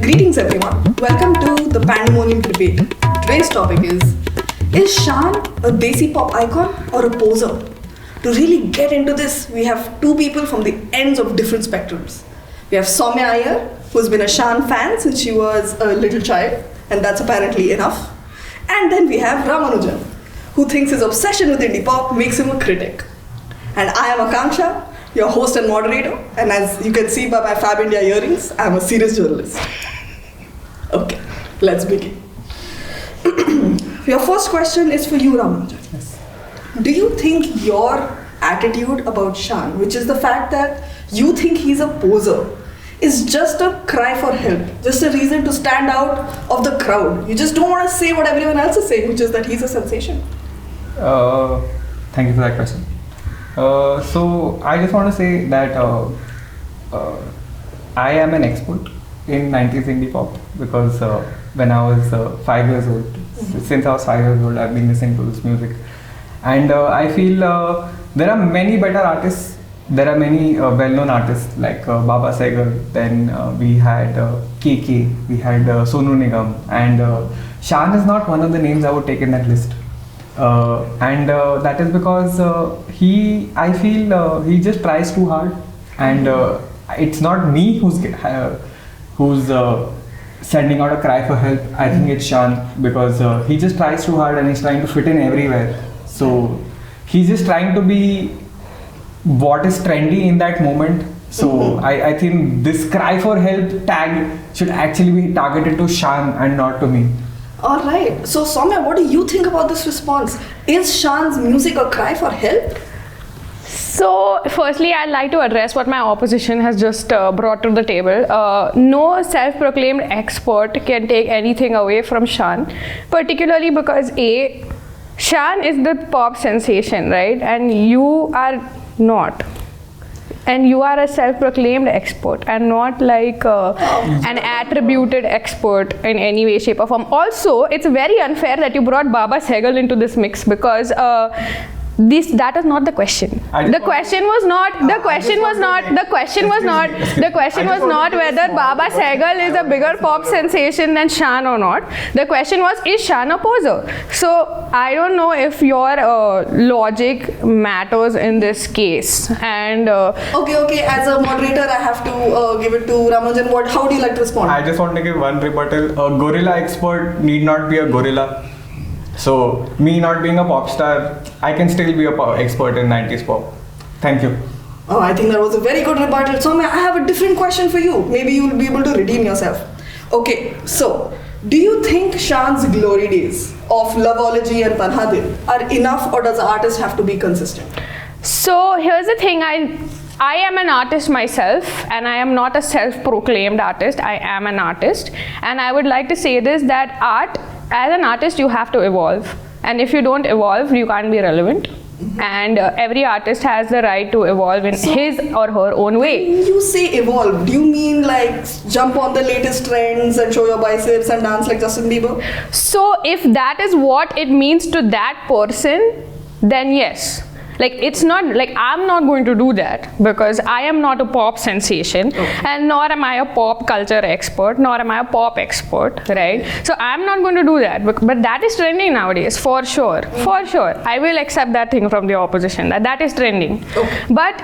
Greetings everyone. Welcome to the Pandamonium Debate. Today's topic is Shan a Desi pop icon or a poser? To really get into this, we have two people from the ends of different spectrums. We have Soumya Iyer, who's been a Shan fan since she was a little child, and that's apparently enough. And then we have Ramanujan, who thinks his obsession with indie pop makes him a critic. And I am Akanksha, your host and moderator, and as you can see by my Fab India earrings, I'm a serious journalist. Okay, let's begin. Your first question is for you, Ramanujan. Yes. Do you think your attitude about Shan, which is the fact that you think he's a poser, is just a cry for help, just a reason to stand out of the crowd? You just don't want to say what everyone else is saying, which is that he's a sensation. Thank you for that question. So I just want to say that I am an expert in 90s indie pop because when I was 5 years old, since I was 5 years old, I've been listening to this music. And I feel there are many better artists. There are many well-known artists like Baba Sehgal, then we had KK, we had Sonu Nigam, and Shan is not one of the names I would take in that list. And that is because I feel he just tries too hard, and it's not me who's sending out a cry for help. I think it's Shan, because he just tries too hard and he's trying to fit in everywhere. So he's just trying to be what is trendy in that moment. So I think this cry for help tag should actually be targeted to Shan and not to me. Alright, so Soumya, what do you think about this response? Is Shan's music a cry for help? So, firstly, I'd like to address what my opposition has just brought to the table. No self-proclaimed expert can take anything away from Shan, particularly because Shan is the pop sensation, right? And you are not. And you are a self-proclaimed expert and not like an attributed expert in any way, shape or form. Also, it's very unfair that you brought Baba Sehgal into this mix because that is not the question. The question was not whether Baba Sehgal is a bigger pop sensation than Shan or not. The question was, is Shan a poser? So I don't know if your logic matters in this case. And Okay. As a moderator, I have to give it to Ramanujan. How do you like to respond? I just want to give one rebuttal. A gorilla expert need not be a gorilla. So, me not being a pop star, I can still be a expert in 90s pop. Thank you. Oh, I think that was a very good rebuttal. So, I have a different question for you. Maybe you'll be able to redeem yourself. Okay, so, do you think Shan's glory days of Loveology and Tanha are enough, or does the artist have to be consistent? So, here's the thing. I am an artist myself, and I am not a self-proclaimed artist. I am an artist, and I would like to say this, that as an artist, you have to evolve, and if you don't evolve, you can't be relevant. And every artist has the right to evolve in his or her own way. When you say evolve, do you mean like jump on the latest trends and show your biceps and dance like Justin Bieber? So if that is what it means to that person, then yes. Like, it's not like I'm not going to do that because I am not a pop sensation, and nor am I a pop culture expert, nor am I a pop expert, right? So I'm not going to do that, but that is trending nowadays, for sure. I will accept that thing from the opposition, that is trending. But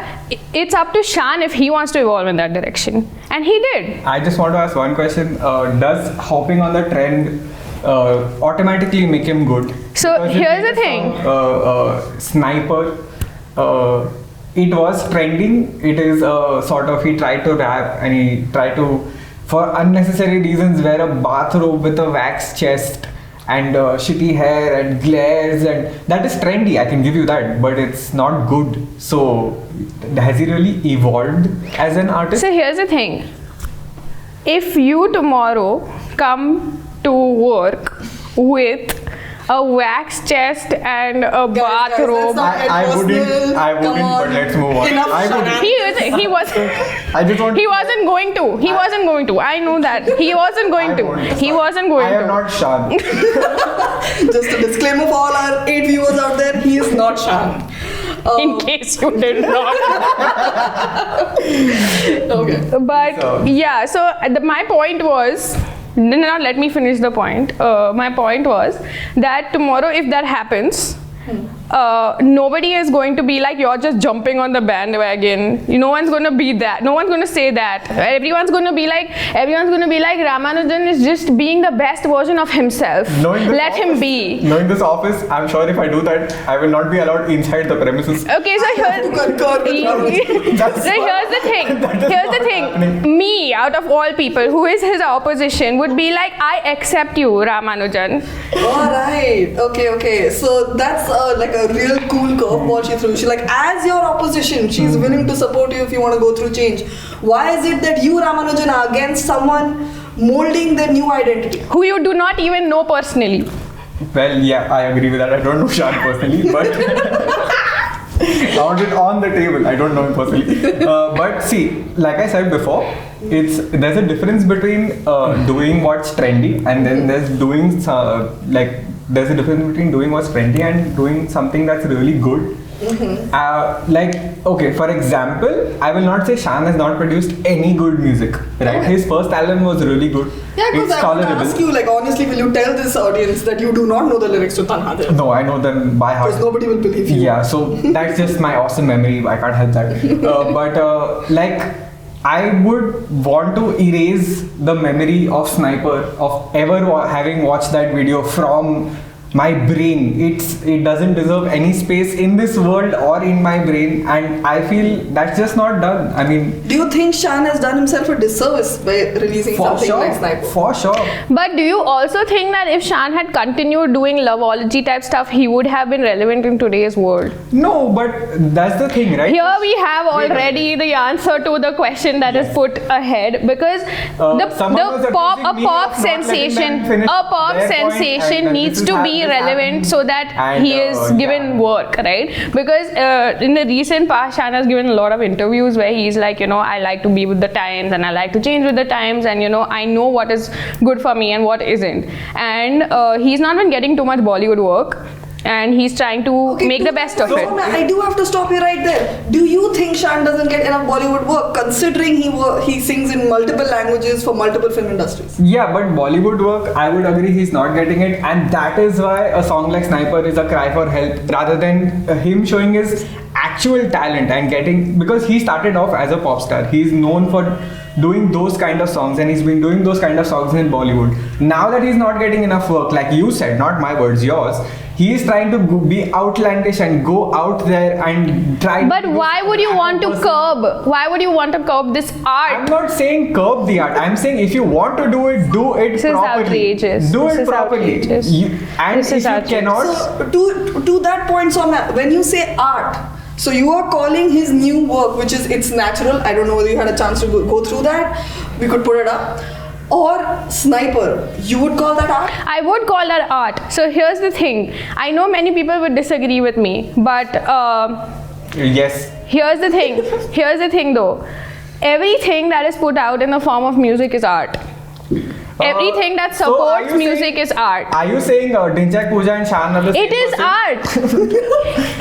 it's up to Shan if he wants to evolve in that direction, and he did. I just want to ask one question. Does hopping on the trend automatically make him good? So because here's the thing. Sniper, it was trending. It is sort of, he tried to rap and he tried to, for unnecessary reasons, wear a bathrobe with a wax chest and shitty hair and glares, and that is trendy, I can give you that, but it's not good. So has he really evolved as an artist? So here's the thing. If you tomorrow come to work with a wax chest and a bathrobe. I wouldn't, but let's move on. He wasn't going to. I know that. He wasn't going to. I am not Shan. Just a disclaimer for all our 8 viewers out there, he is not Shan. In case you did not. Okay. But yeah, so my point was, now let me finish the point. My point was that tomorrow, if that happens, nobody is going to be like, you're just jumping on the bandwagon. No one's going to be that. No one's going to say that. Everyone's going to be like, Ramanujan is just being the best version of himself. Let him be. Knowing this office, I'm sure if I do that, I will not be allowed inside the premises. Okay, so here's the thing. Here's the thing. Me, out of all people, who is his opposition, would be like, I accept you, Ramanujan. Alright, okay. So that's like a real cool curveball she threw. She's like, as your opposition, she's willing to support you if you want to go through change. Why is it that you, Ramanujan, are against someone molding their new identity? Who you do not even know personally. Well, yeah, I agree with that. I don't know Shan personally, but I want it on the table. I don't know him personally. But see, like I said before, there's a difference between doing what's trendy and then there's a difference between doing what's trendy and doing something that's really good. Okay, for example, I will not say Shan has not produced any good music, right? Okay. His first album was really good. Yeah, because it's I want to tolerable. ask you, like, honestly, will you tell this audience that you do not know the lyrics to Tanha there? No, I know them by heart. Because nobody will believe you. Yeah, so that's just my awesome memory. I can't help that. I would want to erase the memory of Sniper, of ever having watched that video from my brain. It doesn't deserve any space in this world or in my brain, and I feel that's just not done. I mean, do you think Shan has done himself a disservice by releasing something like Sniper? For sure. But do you also think that if Shan had continued doing loveology type stuff, he would have been relevant in today's world? No, but that's the thing, right? Here we have already the answer to the question that is put ahead, because a pop sensation needs to be relevant so that he is given work, right? Because in the recent past, Shan has given a lot of interviews where he's like, I like to be with the times and I like to change with the times, and I know what is good for me and what isn't, and he's not been getting too much Bollywood work, and he's trying to make the best of it. I do have to stop you right there. Do you think Shan doesn't get enough Bollywood work, considering he sings in multiple languages for multiple film industries? Yeah, but Bollywood work, I would agree he's not getting it, and that is why a song like Sniper is a cry for help rather than him showing his actual talent and getting, because he started off as a pop star. He's known for doing those kind of songs, and he's been doing those kind of songs in Bollywood. Now that he's not getting enough work, like you said, not my words, yours, he is trying to be outlandish and go out there and try. But why would you want to curb? Why would you want to curb this art? I'm not saying curb the art. I'm saying if you want to do it properly. This is outrageous. Do this it is properly. Outrageous. If you cannot. So to that point, Soumya, when you say art, so you are calling his new work, which is It's Natural. I don't know whether you had a chance to go through that. We could put it up. Or Sniper, you would call that art? I would call that art. So here's the thing. I know many people would disagree with me, but Yes. Here's the thing. Here's the thing though. Everything that is put out in the form of music is art. Everything that supports music is art. Are you saying Dinjak Pooja and Shan are the same It is person? art.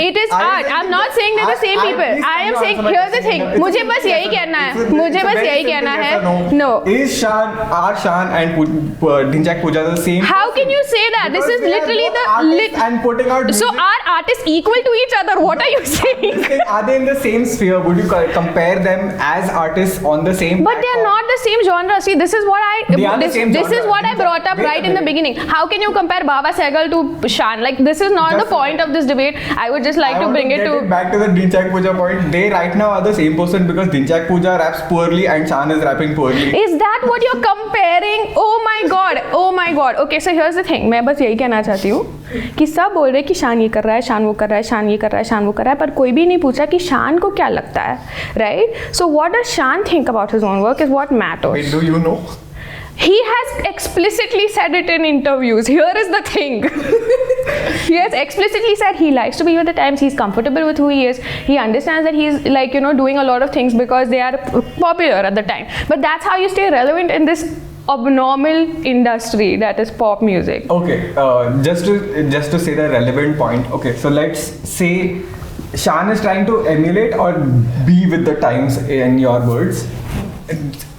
It is art. I'm not saying they're the same people. I am saying, here's the thing. मुझे बस यही कहना है. मुझे बस यही कहना है. No. Is Shan and Dinjak Pooja the same? How can you say that? This is literally the and putting out. So are artists equal to each other? What are you saying? Are they in the same sphere? Would you compare them as artists on the same? But they are not the same genre. See, this is what this is what I brought up right in the beginning. How can you compare Baba Sehgal to Shan? Like, this is not the point of this debate. I would just like to bring it to back to the Dinjak Pooja point. They right now are the same person because Dinjak Pooja raps poorly and Shan is rapping poorly. Is that what you're comparing? Oh my god. Oh my god. Okay, so here's the thing. मैं बस यही कहना चाहती हूँ कि सब बोल रहे कि शान ये कर रहा है, शान वो कर रहा है, शान ये कर रहा है, शान वो कर रहा है, पर कोई भी नहीं पूछा कि शान को क्या लगता है, right? So what does Shan think about his own work is what matters. Wait, do you know? He has explicitly said it in interviews. Here is the thing. He has explicitly said he likes to be with the times. He's comfortable with who he is. He understands that he's like, doing a lot of things because they are popular at the time. But that's how you stay relevant in this abnormal industry that is pop music. Okay, just to say the relevant point. Okay, so let's say Shan is trying to emulate or be with the times, in your words,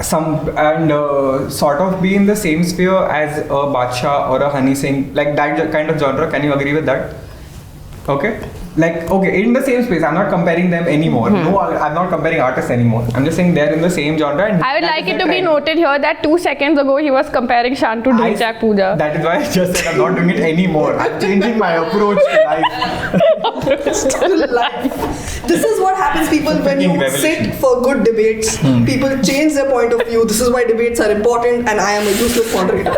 sort of be in the same sphere as a Badshah or a Honey Singh, like that kind of genre. Can you agree with that? Okay. Like, okay, in the same space. I'm not comparing them anymore. No, I'm not comparing artists anymore. I'm just saying they're in the same genre. And I would like it to be noted here that 2 seconds ago he was comparing Shan to Dhinchak Pooja. That is why I just said I'm not doing it anymore. I'm changing my approach to life. This is what happens, people, when you sit for good debates. People change their point of view. This is why debates are important, and I am a useless moderator.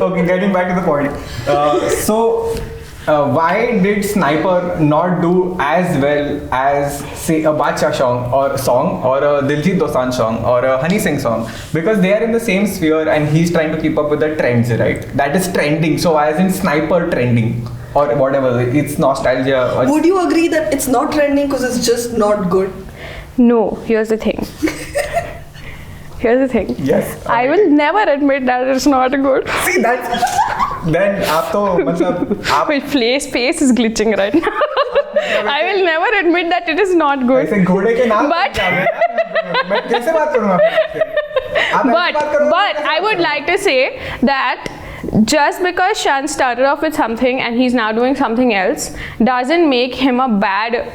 Okay, getting back to the point. Why did Sniper not do as well as, say, a Badshah song or a Diljit Dosanjh song or a Honey Singh song? Because they are in the same sphere and he's trying to keep up with the trends, right? That is trending. So why isn't Sniper trending? Or whatever, it's nostalgia. Or Would you agree that it's not trending because it's just not good? No, here's the thing. Yes. Okay. I will never admit that it's not good. See, that's... Then My face is glitching right now. I will never admit that it is not good. But I would like to say that just because Shan started off with something and he's now doing something else doesn't make him a bad,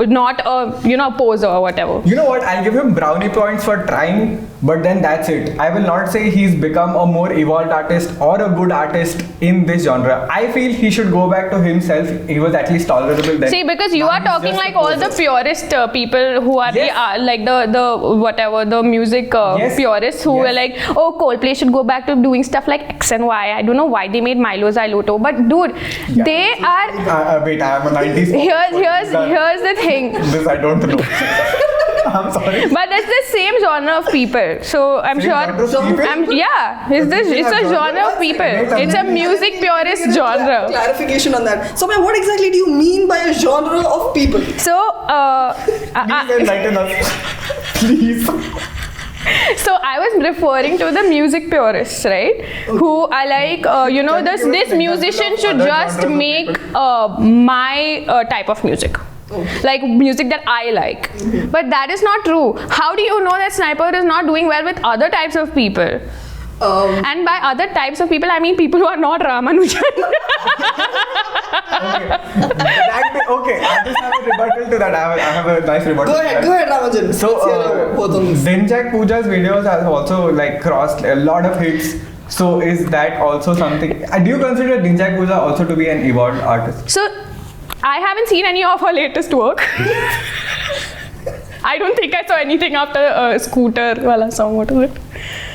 not a poser or whatever. You know what? I'll give him brownie points for trying, but then that's it. I will not say he's become a more evolved artist or a good artist in this genre. I feel he should go back to himself. He was at least tolerable then. See, because you are talking like all the purist people who are like the music purists who were like, oh, Coldplay should go back to doing stuff like X and Y. I don't know why they made Milo Xyloto, but dude, they are. Wait, I am a 90s. Here's the thing. This I don't know. I'm sorry. But that's the same genre of people. So I'm Same sure. genre of people? It's a genre of people. It's a music purist genre. Clarification on that. So, what exactly do you mean by a genre of people? So, Please enlighten us. Please. So I was referring to the music purists, right? Okay. Who are like, this musician should just make my type of music. Like music that I like. But that is not true. How do you know that Sniper is not doing well with other types of people? And by other types of people, I mean people who are not Ramanujan. Okay, I just have a rebuttal to that. I have a nice rebuttal. Go ahead, Ramanujan. So, Dhinchak Pooja's videos have also like crossed a lot of hits. So, is that also something? Do you consider Dhinchak Pooja also to be an evolved artist? So, I haven't seen any of her latest work. I don't think I saw anything after Scooter wala song, whatever.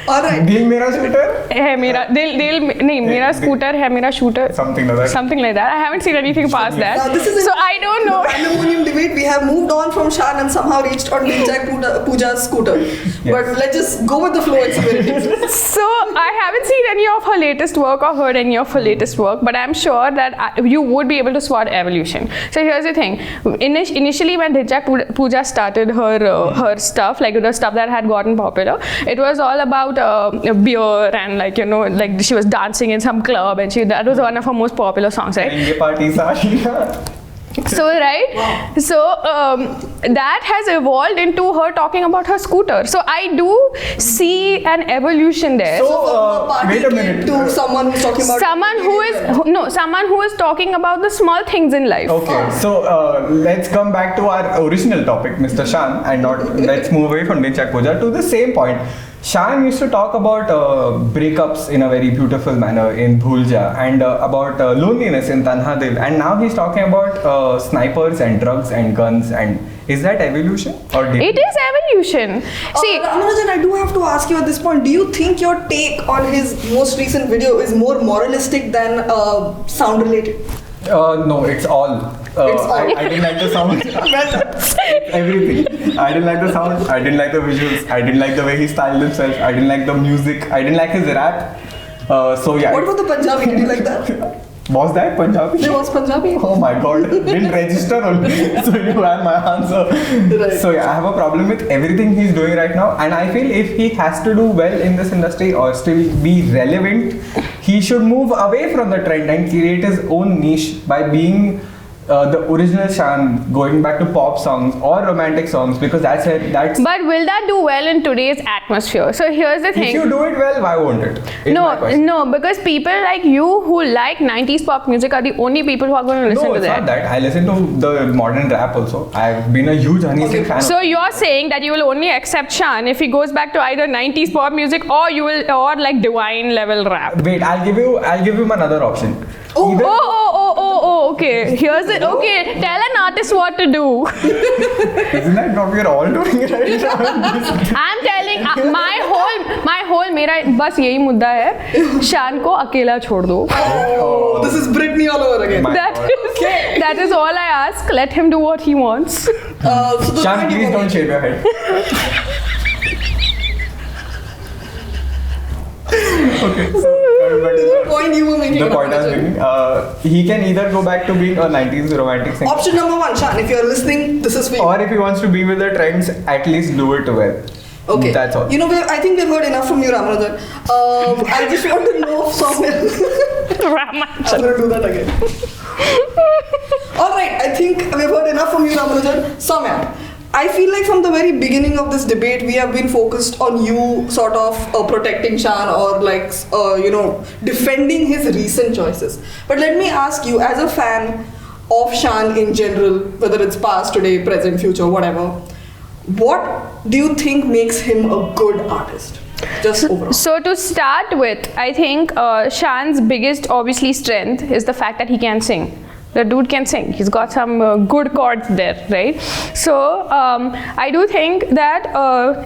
Alright. Dil Mera Shooter? Hai mera, mera scooter hai mera shooter. Something like that. Something like that. I haven't seen anything past that. So I don't know. Pandamonium Debate, we have moved on from Shan and somehow reached on Dhinchak Pooja's Scooter. Yes. But let's just go with the flow and see where it is. So I haven't seen any of her latest work or heard any of her latest work, but I'm sure that you would be able to spot evolution. So here's the thing. Initially when Dhinchak Pooja started her stuff, like the stuff that had gotten popular, it was all about beer and like she was dancing in some club and that was one of her most popular songs, right? So that has evolved into her talking about her scooter. So I do see an evolution there. So wait a minute. To someone who's talking about someone who is talking about the small things in life. Okay, so let's come back to our original topic, Mr. Shan, and let's move away from Dhinchak Pooja to the same point. Shan used to talk about breakups in a very beautiful manner in Bhul Ja and about loneliness in Tanha Dil, and now he's talking about snipers and drugs and guns. And is that evolution? It is evolution. See, Ramanujan, I do have to ask you at this point, do you think your take on his most recent video is more moralistic than sound related? No, it's all. I didn't like the sound. Everything. I didn't like the sound. I didn't like the visuals. I didn't like the way he styled himself. I didn't like the music. I didn't like his rap. So yeah. What about the Punjabi? Did you like that? Was that Punjabi? It was Punjabi. Oh my god. Didn't register only. So you have my answer. Right. So yeah, I have a problem with everything he's doing right now. And I feel if he has to do well in this industry or still be relevant, he should move away from the trend and create his own niche by being the original Shan, going back to pop songs or romantic songs, because that's. But will that do well in today's atmosphere? So here's the thing. If you do it well, why won't it? Is my question. No, because people like you who like 90s pop music are the only people who are going to listen No, to it's that. not that. I listen to the modern rap also. I've been a huge Honey Singh fan. So you're saying that you will only accept Shan if he goes back to either 90s pop music or you will or like divine level rap. Wait, I'll give you another option. Oh, okay. Here's it. Okay, tell an artist what to do. Isn't that what we're all doing right now? I'm telling my whole मेरा बस यही मुद्दा है शान को अकेला छोड़ दो. Oh, this is Britney all over again. That is all I ask. Let him do what he wants. So Shan, please don't shave your head. Okay, so the point you were making. the point I was making, he can either go back to being a 90s romantic singer, Option number 1, Shan, if you're listening, this is for you. or if he wants to be with the trends, at least do it well. Okay. That's all. You know, I think we've heard enough from you, Ramanujan. I just want to know Soumya. I'm going to do that again. Alright, I think we've heard enough from you, Ramanujan. Soumya, I feel like from the very beginning of this debate, we have been focused on you sort of protecting Shan or like, defending his recent choices. But let me ask you, as a fan of Shan in general, whether it's past, today, present, future, whatever, what do you think makes him a good artist? Just overall. So to start with, I think Shan's biggest obviously strength is the fact that he can sing. The dude can sing. He's got some good chords there, right? So I do think that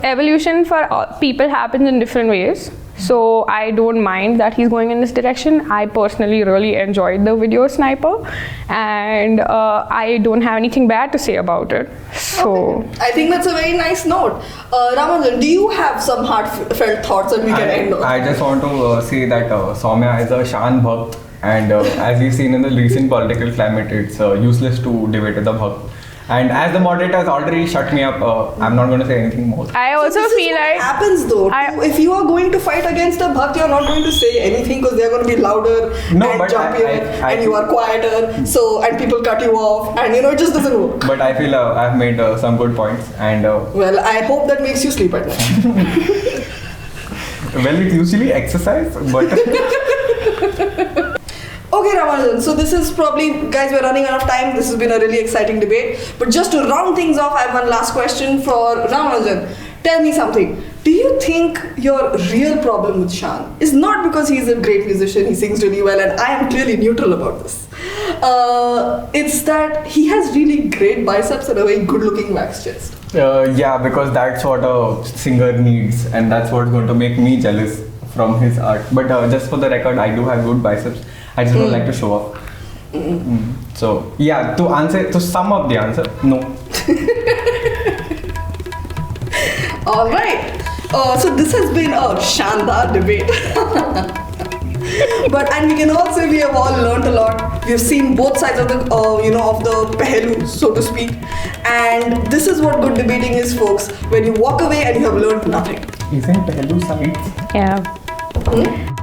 evolution for people happens in different ways. So I don't mind that he's going in this direction. I personally really enjoyed the video Sniper, and I don't have anything bad to say about it. So okay. I think that's a very nice note. Ramanujan, do you have some heartfelt thoughts that we can end on? I just want to say that Soumya is a Shan Bhakt, and as we've seen in the recent political climate, it's useless to debate with the Bhakt. And as the moderator has already shut me up, I'm not going to say anything more. I also so feel like what happens though. If you are going to fight against a Bhakt, you're not going to say anything because they're going to be louder and jumpier, and you are quieter. So and people cut you off, and it just doesn't work. But I feel I've made some good points, and well, I hope that makes you sleep at night. Well, it's usually exercise, but. Okay, Ramanujan, so this is probably, guys, we're running out of time. This has been a really exciting debate. But just to round things off, I have one last question for Ramanujan. Tell me something. Do you think your real problem with Shan is not because he's a great musician, he sings really well, and I am clearly neutral about this. It's that he has really great biceps and a very good-looking wax chest. Yeah, because that's what a singer needs, and that's what's going to make me jealous from his art. But just for the record, I do have good biceps. I just don't like to show off. So yeah, to sum up the answer, no. All right. So this has been a Shandar debate. And we can all say we have all learned a lot. We have seen both sides of the of the pehlu, so to speak. And this is what good debating is, folks. When you walk away and you have learned nothing. Isn't pehlu sides? yeah.